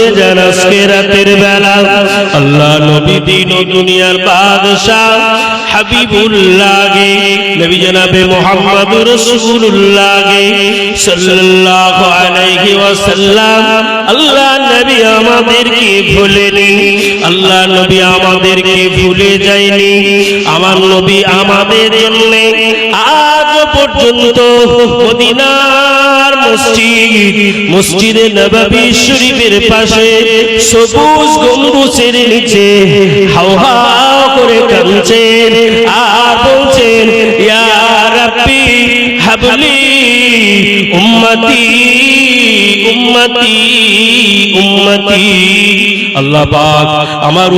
শুনে যান আজকে রাতের বেলা আল্লাহ নবী দিন ও দুনিয়ার বাদশা হাবিবুল্লাহ নবী জনাবে মুহাম্মদুর রাসূলুল্লাহ সাল্লাল্লাহু আলাইহি ওয়াসাল্লাম আল্লাহ নবী আমাদেরকে ভুলেনি, আল্লাহ নবী আমাদেরকে ভুলে যায়নি। আমার নবী আমাদের জন্য আজ পর্যন্ত মদিনার মসজিদে নববী শরীফের পাশে সবুজ গম্বুজের নিচে হাও হাও করে কাঁদছেন আর বলছেন ইয়া রাব্বি হাবলি উম্মতি উম্মতি উম্মতি। আল্লাহ পাক আমার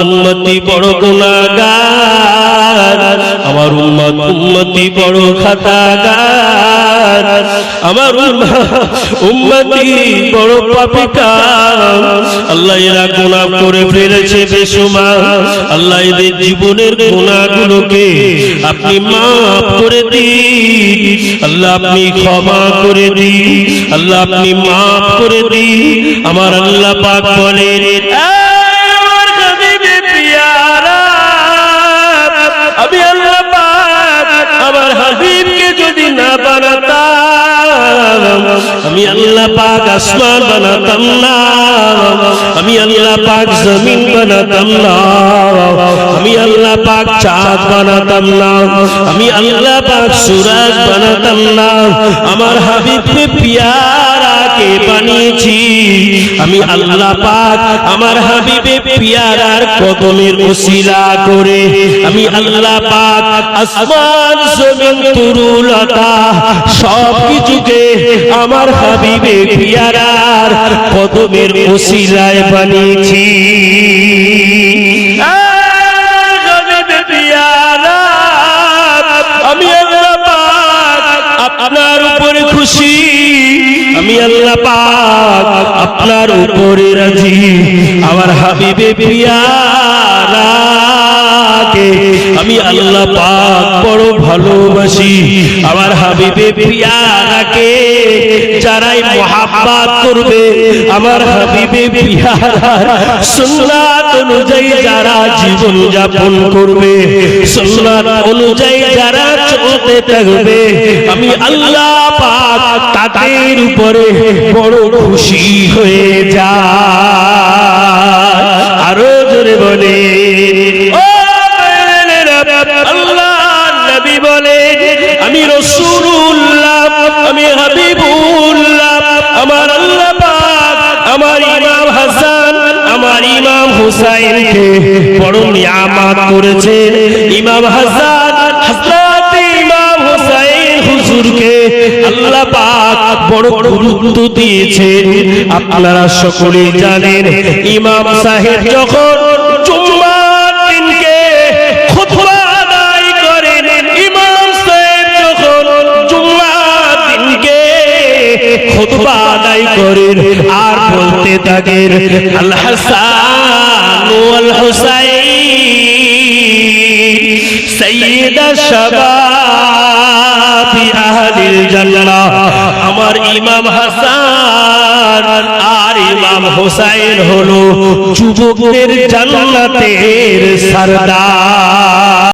উম্মতি বড় গুনাহগার, আমার উম্মতি বড় খাতাগার, আমার উম্মতি বড় পাপিকার। আল্লাহ এরা গুনাহ করে ফেলেছে বেশুমার। আল্লাহ এদের জীবনের গুনাহগুলোকে আপনি মাফ করে দিন, আল্লাহ আপনি ক্ষমা করে দিন, আল্লাহ আপনি মাফ করে দিন। আমার আল্লাহ পাক বলেন আমার হাবিবে পিয়ারা, আমি আল্লাহ পাক আমার হাবিবকে যদি না বানাতাম, আমি আল্লাহ পাক আসমান বানাতাম না, আমি আল্লাহ পাক জমিন বানাতাম না, আমি আল্লাহ পাক চাঁদ বানাতাম না, আমি আল্লাহ পাক সূরজ বানাতাম না। আমার হাবিবকে পিয়ারাকে বানিয়েছি আমি আল্লাহ পাক। আমার হাবিবে পিয়ারার কদমের ওসিলা করে আমি আল্লাহ পাক আসমান জমিন তরুলতা সব কিছুকে আমার হাবিবে পিয়ারার কদমের ওসিলায় বানিয়েছি। হাবিবে পিয়ারা আমি আল্লাহ পাক আপনার উপরে খুশি, আমি আল্লাহ পাক আপনার উপরে রাজি। আমার হাবিবে পিয়ারাকে আমি আল্লাহ পাক বড় ভালোবাসি। আমার হাবিবে পিয়ারাকে যারাই মুহাব্বত করবে, আমার হাবিবে পিয়ারার সুন্নাত অনুযায়ী যারা জীবন যাপন করবে, সুন্নাত অনুযায়ী যারা চলতে থাকবে, আমি আল্লাহ পাক তাদের উপরে বড় খুশি হয়ে যায়। আরো জোরে বলে আল্লাহ নবী বলে আমি রাসূলুল্লাহ, আমি হাবিবুল্লাহ। আমার আল্লাহ পাক আমার ইমাম হাসান আমার ইমাম হুসাইনকে বড় নিয়ামত করেছেন। ইমাম হাসান হযরত ইমাম হুসাইন হুজুরকে আল্লাহ পাক বড় গুরুত্ব দিয়েছেন। আপনারা সকলেই জানেন ইমাম সাহেব যখন জুম্মার দিনকে খুতবা আদায় করেন, ইমাম সাহেব যখন জুম্মার দিনকে খুতবা আদায় করেন আর বলতে থাকেন আল হাসান ওয়াল হুসাইন সাইয়্যিদা শাবাবি আহলিল জান্নাহ। আমার ইমাম হাসান আর ইমাম হুসাইন হলো যুবকদের জান্নাতের সরদার।